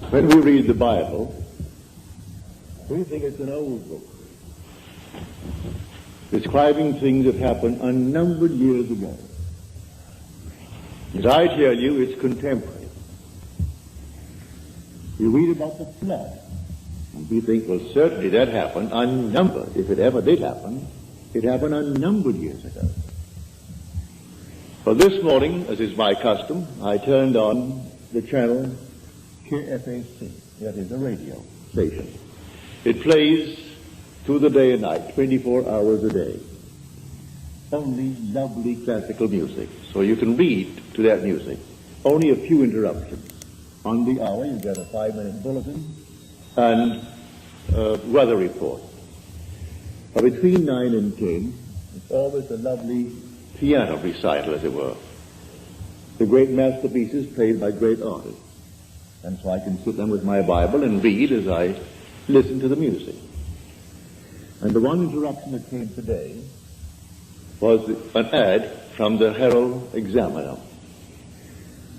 When we read the Bible, we think it's an old book, describing things that happened unnumbered years ago. As I tell you, it's contemporary. You read about the flood, and we think, well, certainly that happened unnumbered. If it ever did happen, it happened unnumbered years ago. Well, this morning, as is my custom, I turned on the channel KFAC, that is a radio station. It plays through the day and night, 24 hours a day. Only lovely classical music, so you can read to that music. Only a few interruptions. On the hour, you get a 5-minute bulletin and weather report. But between 9 and 10, it's always a lovely piano recital, as it were. The great masterpieces played by great artists. And so I can sit down with my Bible and read as I listen to the music. And the one interruption that came today was an ad from the Herald Examiner.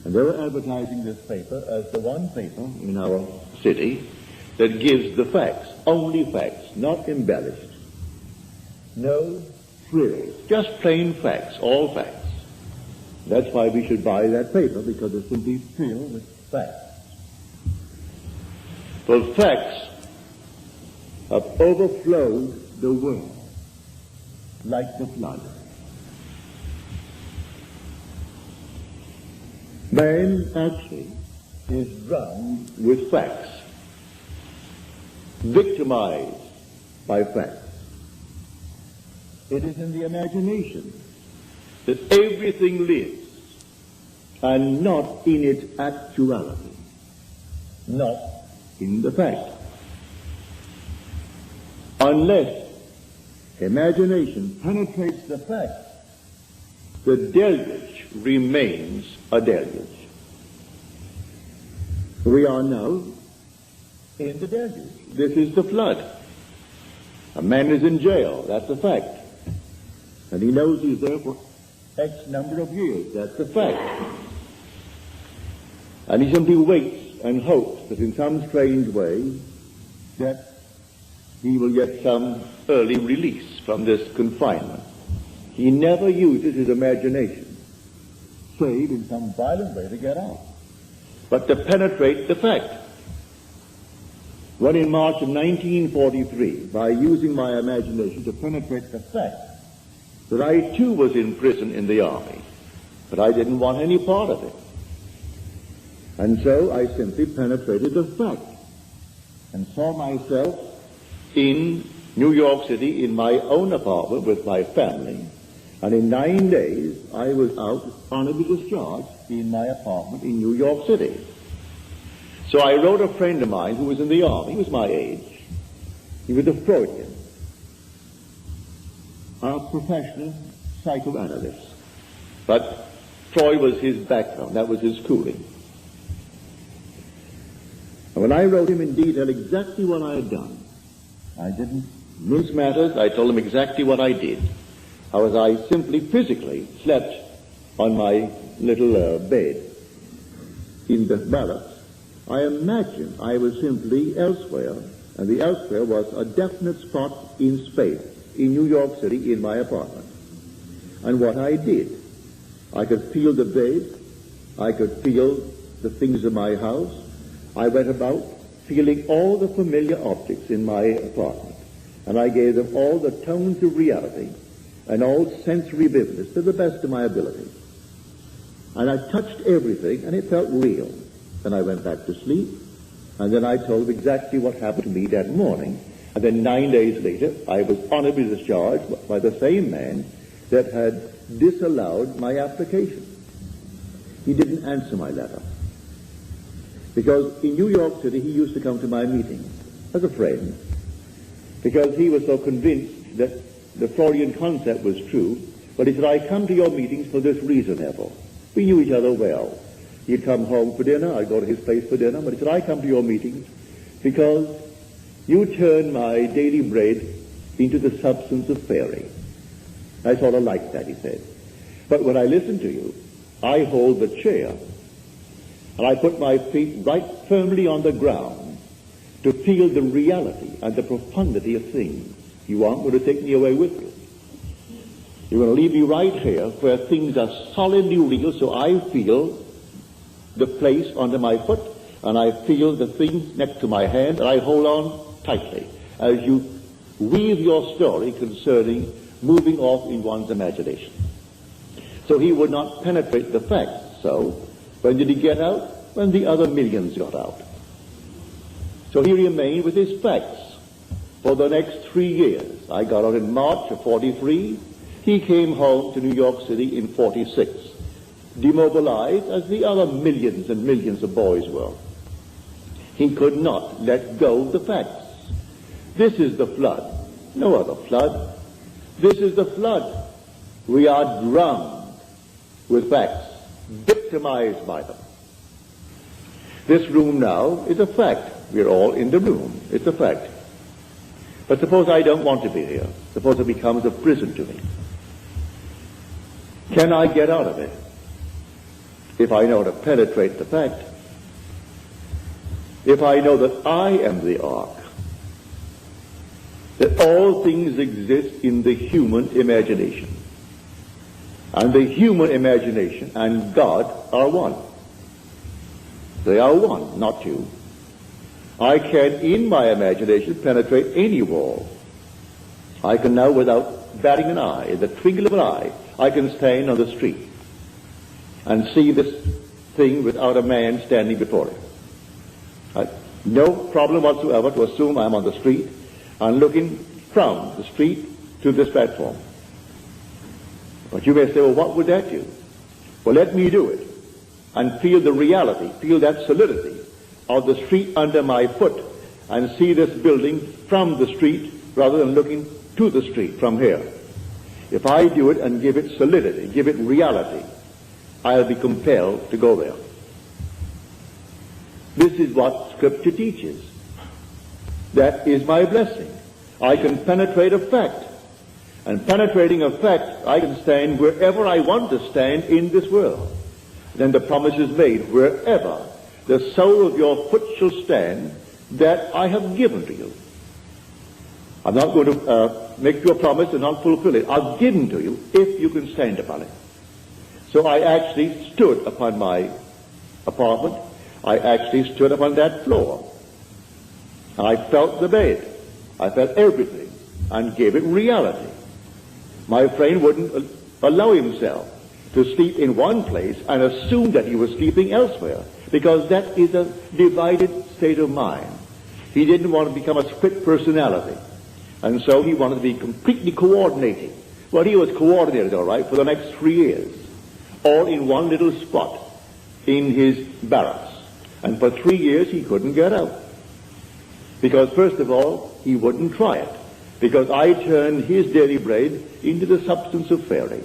And they were advertising this paper as the one paper in our city that gives the facts, only facts, not embellished. No frills, just plain facts, all facts. That's why we should buy that paper, because it's simply filled with facts. Well, facts have overflowed the world like the flood. Man actually is drowned with facts, victimized by facts. It is in the imagination that everything lives, and not in its actuality, not in the fact. Unless imagination penetrates the fact, the deluge remains a deluge. We are now in the deluge. This is the flood. A man is in jail, that's a fact. And he knows he's there for X number of years, that's a fact. And he simply waits and hopes that in some strange way that he will get some early release from this confinement. He never uses his imagination, save in some violent way to get out, but to penetrate the fact. When in March of 1943, by using my imagination to penetrate the fact that I too was in prison in the army, but I didn't want any part of it. And so I simply penetrated the fact and saw myself in New York City in my own apartment with my family. And in 9 days, I was out honorably discharged in my apartment in New York City. So I wrote a friend of mine who was in the army. He was my age. He was a Freudian, a professional psychoanalyst. But Freud was his background. That was his schooling. And when I wrote him in detail exactly what I had done, I didn't mince matters. I told him exactly what I did. How as I simply physically slept on my little bed in the barracks, I imagined I was simply elsewhere, and the elsewhere was a definite spot in space, in New York City, in my apartment. And what I did, I could feel the bed, I could feel the things in my house. I went about feeling all the familiar objects in my apartment, and I gave them all the tones of reality and all sensory vividness to the best of my ability. And I touched everything, and it felt real. Then I went back to sleep, and then I told exactly what happened to me that morning. And then 9 days later, I was honorably discharged by the same man that had disallowed my application. He didn't answer my letter. Because in New York City, he used to come to my meetings as a friend, because he was so convinced that the Freudian concept was true. But he said, I come to your meetings for this reason, Neville. We knew each other well. He'd come home for dinner, I'd go to his place for dinner, but he said, I come to your meetings because you turn my daily bread into the substance of fairy. I sort of like that, he said. But when I listen to you, I hold the chair And I put my feet right firmly on the ground to feel the reality and the profundity of things. You aren't going to take me away with you. You're going to leave me right here where things are solidly real, so I feel the place under my foot, and I feel the thing next to my hand, and I hold on tightly as you weave your story concerning moving off in one's imagination. So he would not penetrate the facts. So when did he get out? When the other millions got out. So he remained with his facts for the next 3 years. I got out in March of 43. He came home to New York City in 46, demobilized as the other millions and millions of boys were. He could not let go of the facts. This is the flood. No other flood. This is the flood. We are drowned with facts, victimized by them. This room now is a fact. We're all in the room. It's a fact. But suppose I don't want to be here. Suppose it becomes a prison to me. Can I get out of it if I know to penetrate the fact? If I know that I am the ark, that all things exist in the human imagination, and the human imagination and God are one. They are one, not two. I can, in my imagination, penetrate any wall. I can now, without batting an eye, in the twinkle of an eye, I can stand on the street and see this thing without a man standing before it. No problem whatsoever to assume I'm on the street and looking from the street to this platform. But you may say, well, what would that do? Well, let me do it and feel the reality, feel that solidity of the street under my foot, and see this building from the street rather than looking to the street from here. If I do it and give it solidity, give it reality, I'll be compelled to go there. This is what Scripture teaches. That is my blessing. I can penetrate a fact. And penetrating a fact, I can stand wherever I want to stand in this world. Then the promise is made, wherever the sole of your foot shall stand, that I have given to you. I'm not going to make you a promise and not fulfill it. I've given to you if you can stand upon it. So I actually stood upon my apartment. I actually stood upon that floor. I felt the bed. I felt everything and gave it reality. My friend wouldn't allow himself to sleep in one place and assume that he was sleeping elsewhere, because that is a divided state of mind. He didn't want to become a split personality, and so he wanted to be completely coordinating. Well, he was coordinated, all right, for the next 3 years, all in one little spot in his barracks. And for 3 years he couldn't get out. Because, first of all, he wouldn't try it. Because I turned his daily bread into the substance of fairy.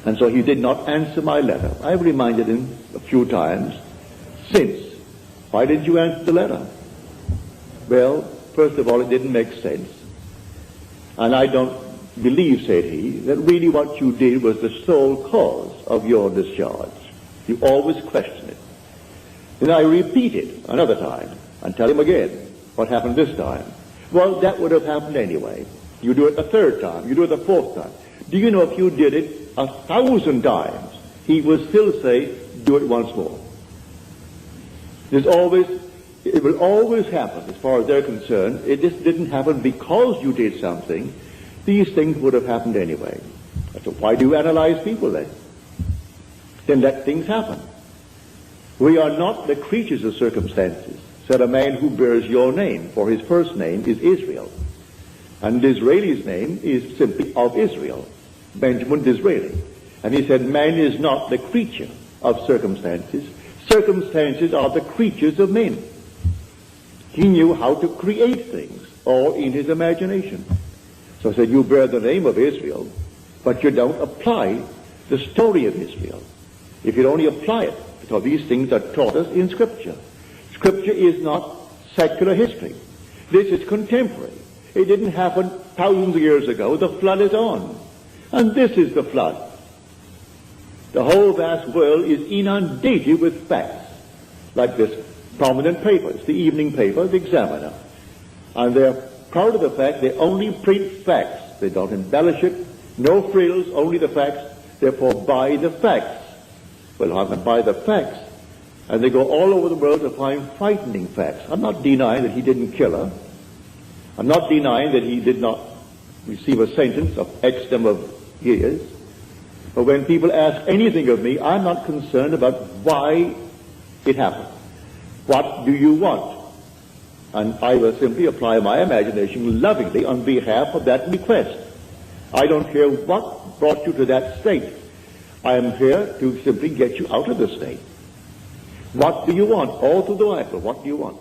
And so he did not answer my letter. I've reminded him a few times since. Why didn't you answer the letter? Well, first of all, it didn't make sense. And I don't believe, said he, that really what you did was the sole cause of your discharge. You always question it. Then I repeat it another time and tell him again what happened this time. Well, that would have happened anyway. You do it a third time. You do it a fourth time. Do you know if you did it 1,000 times, he would still say, do it once more. It will always happen as far as they're concerned. It just didn't happen because you did something. These things would have happened anyway. So why do you analyze people then? Then let things happen. We are not the creatures of circumstances, said a man who bears your name, for his first name is Israel. And Disraeli's name is simply of Israel, Benjamin Disraeli. And he said, man is not the creature of circumstances. Circumstances are the creatures of men. He knew how to create things, all in his imagination. So I said, you bear the name of Israel, but you don't apply the story of Israel. If you only apply it, because these things are taught us in Scripture. Scripture is not secular history. This is contemporary. It didn't happen thousands of years ago. The flood is on. And this is the flood. The whole vast world is inundated with facts, like this prominent paper. It's the evening paper, the Examiner. And they're proud of the fact they only print facts. They don't embellish it, no frills, only the facts. Therefore, buy the facts. Well, I can buy the facts. And they go all over the world to find frightening facts. I'm not denying that he didn't kill her. I'm not denying that he did not receive a sentence of X number of years. But when people ask anything of me, I'm not concerned about why it happened. What do you want? And I will simply apply my imagination lovingly on behalf of that request. I don't care what brought you to that state. I am here to simply get you out of the state. What do you want? All through the Bible, what do you want?